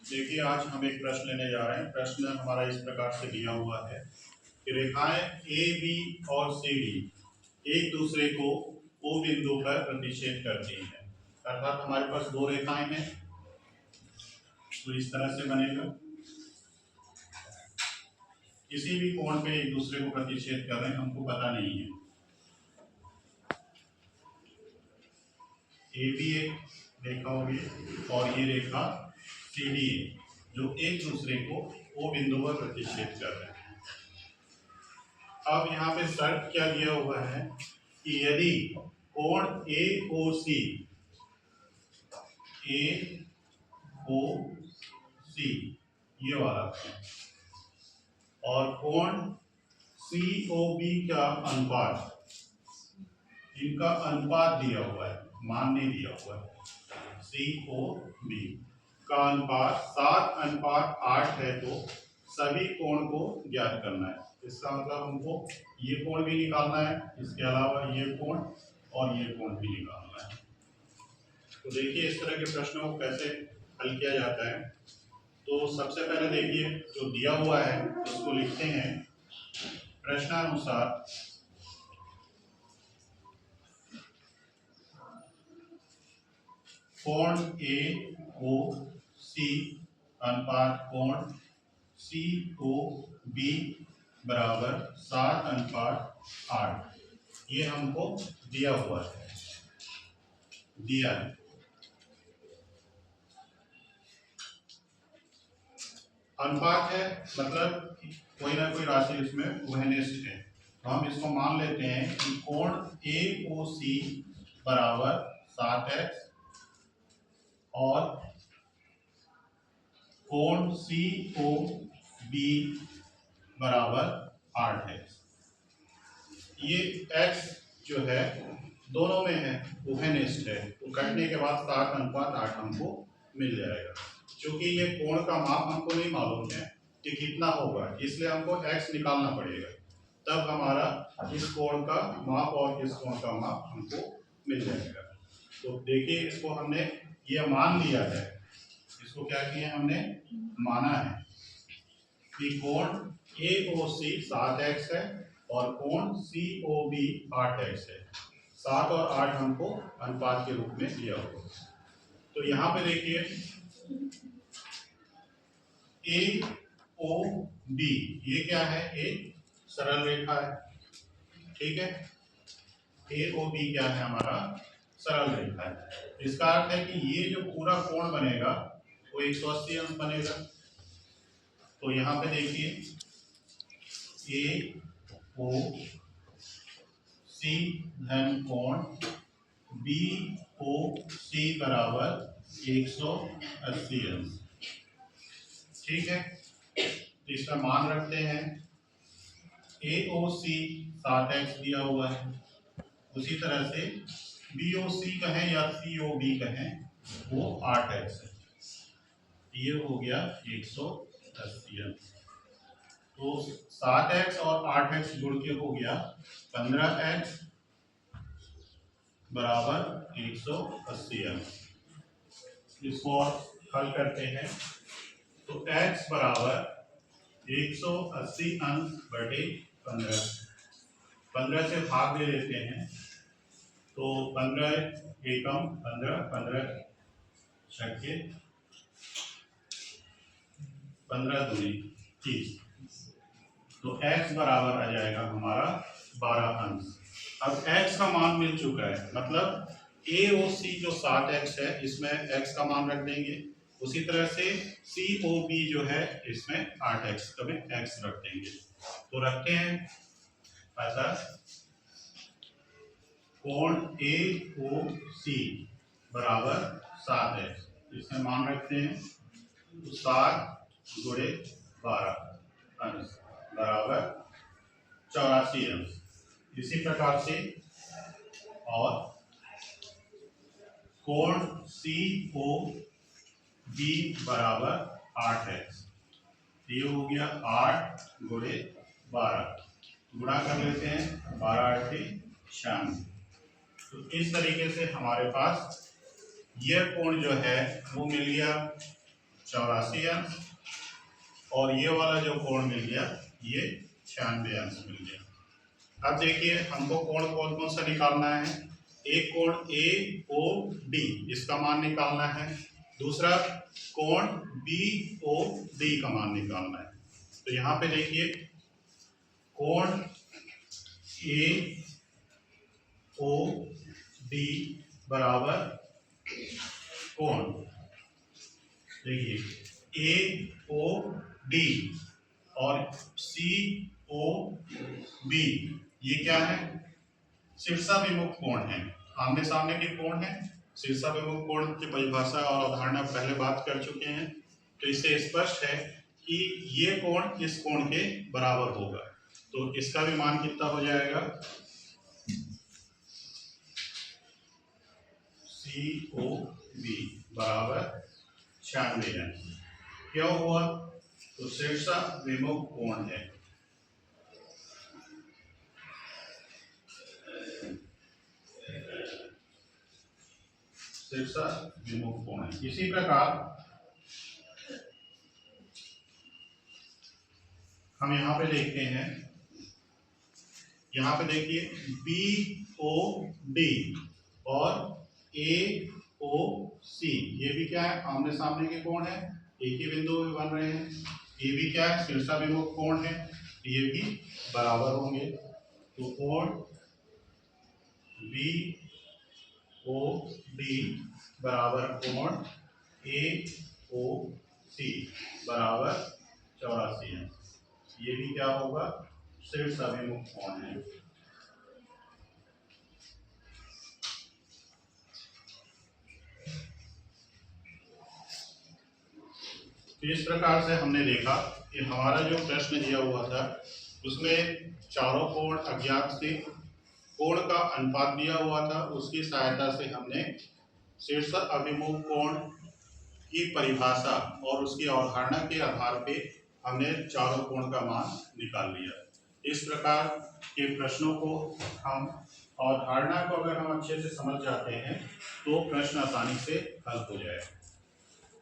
देखिए, आज हम एक प्रश्न लेने जा रहे हैं। प्रश्न हमारा इस प्रकार से दिया हुआ है कि रेखाएं ए बी और सी डी एक दूसरे को ओ बिंदु पर प्रतिच्छेद करती हैं। अर्थात हमारे पास दो रेखाएं हैं, तो इस तरह से बनेगा। किसी भी कोण पे एक दूसरे को प्रतिच्छेद कर रहे हैं, हमको पता नहीं है। ए बी एक रेखा होगी और ये रेखा सी डी जो एक दूसरे को ओ बिंदु पर प्रतिच्छेद कर रहे हैं। अब यहाँ पे शर्त क्या दिया हुआ है कि यदि कोण ए ओ सी ये वाला और कोण सी ओ बी का अनुपात, इनका अनुपात दिया हुआ है, मान नहीं दिया हुआ है। सी ओ बी का अनुपात 7:8 है, तो सभी कोण को ज्ञात करना है। इसका मतलब हमको ये कोण भी निकालना है, इसके अलावा ये कोण और ये कोण भी निकालना है। तो देखिए इस तरह के प्रश्नों को कैसे हल किया जाता है। तो सबसे पहले देखिए जो दिया हुआ है उसको लिखते हैं। प्रश्नानुसार कोण ए ओ सी अनुपात कोण सी ओ बी बराबर 7:8, ये हमको दिया हुआ है, दिया है। अनुपात है मतलब कोई ना कोई राशि इसमें वहनिष्ठ है, तो हम इसको मान लेते हैं कि कोण ए ओ सी बराबर 7x और कोण सी ओ बी बराबर 8x। ये x जो है दोनों में है, उभयनिष्ठ है, तो कटने के बाद 7:8 हमको मिल जाएगा। क्योंकि ये कोण का माप हमको नहीं मालूम है कि कितना होगा, इसलिए हमको x निकालना पड़ेगा, तब हमारा इस कोण का माप और इस कोण का माप हमको मिल जाएगा। तो देखिए इसको हमने ये मान लिया है, इसको क्या किया हमने माना है कि कोण ए ओ सी 7x है और कोण सी ओ बी 8x है। 7 और 8 हमको अनुपात के रूप में दिया हुआ। तो यहाँ पे देखिए ए ओ बी ये क्या है, एक सरल रेखा है, ठीक है। ए ओ बी क्या है, हमारा सरल रेखा है। इसका अर्थ है कि ये जो पूरा कोण बनेगा वो 180 अंश बनेगा। तो यहाँ पे देखिए ए ओ सी धन कोण बी ओ सी बराबर 180 अंश, ठीक है। तो इसका मान रखते हैं। ए ओ सी 7x दिया हुआ है, उसी तरह से बी ओ सी कहें या सी ओ बी कहें वो 8x है, ये हो गया 180 अंश। तो 7x और 8x जुड़ के हो गया 15x बराबर 180 अंश। इसको हल करते हैं तो x बराबर 180 अंश बटे 15, 15 से भाग दे देते हैं तो 15 एकम 15, 15 छक्के 15 दूनी 30, तो x बराबर आ जाएगा हमारा 12 अंश। अब x का मान मिल चुका है, मतलब ए ओ सी जो 7x है इसमें x का मान रख देंगे, उसी तरह से सी ओ बी जो है इसमें 8x का में x रख देंगे। तो रखते हैं, अतः कोण ए ओ सी बराबर 7x, इसमें मान रखते हैं तो 7 गुणे 12 अंश बराबर 84 अंश। इसी प्रकार से और कोण सी ओ बी बराबर 8x, ये हो गया 8 गुणे 12, गुणा कर लेते हैं 12 8 96। तो इस तरीके से हमारे पास यह कोण जो है वो मिल गया 84 अंश, और ये वाला जो कोण मिल गया ये 96 अंश मिल गया। अब देखिए हमको कोण कौन कौन सा निकालना है। एक कोण AOD इसका मान निकालना है, दूसरा कोण BOD का मान निकालना है। तो यहाँ पे देखिए कोण AOD बराबर कोण, देखिए AOD और COB ये क्या है, शीर्षाभिमुख कोण है, आमने सामने के कोण है। शीर्षाभिमुख कोण की परिभाषा और अवधारणा पहले बात कर चुके हैं, तो इससे स्पष्ट है कि ये कोण इस कोण के बराबर होगा। तो इसका भी मान कितना हो जाएगा, COB बराबर 96 अंश। क्यों हुआ, तो शीर्षाभिमुख कोण है। शीर्षाभिमुख कोण है। इसी प्रकार हम यहाँ पे देखते हैं, यहाँ पे देखिए BOD और AOC ये भी क्या है, आमने सामने के कोण है, एक ही बिंदु में बन रहे हैं। ये भी क्या है, शीर्षाभिमुख कोण है, ये भी बराबर होंगे। तो कोण BOD बराबर कोण AOC बराबर 84 है। ये भी क्या होगा, शीर्षाभिमुख कोण है। तो इस प्रकार से हमने देखा कि हमारा जो प्रश्न दिया हुआ था उसमें चारों कोण अज्ञात थे, कोण का अनुपात दिया हुआ था, उसकी सहायता से हमने शीर्ष अभिमुख कोण की परिभाषा और उसकी अवधारणा के आधार पे हमने चारों कोण का मान निकाल लिया। इस प्रकार के प्रश्नों को हम अवधारणा को अगर हम अच्छे से समझ जाते हैं तो प्रश्न आसानी से हल हो जाएगा।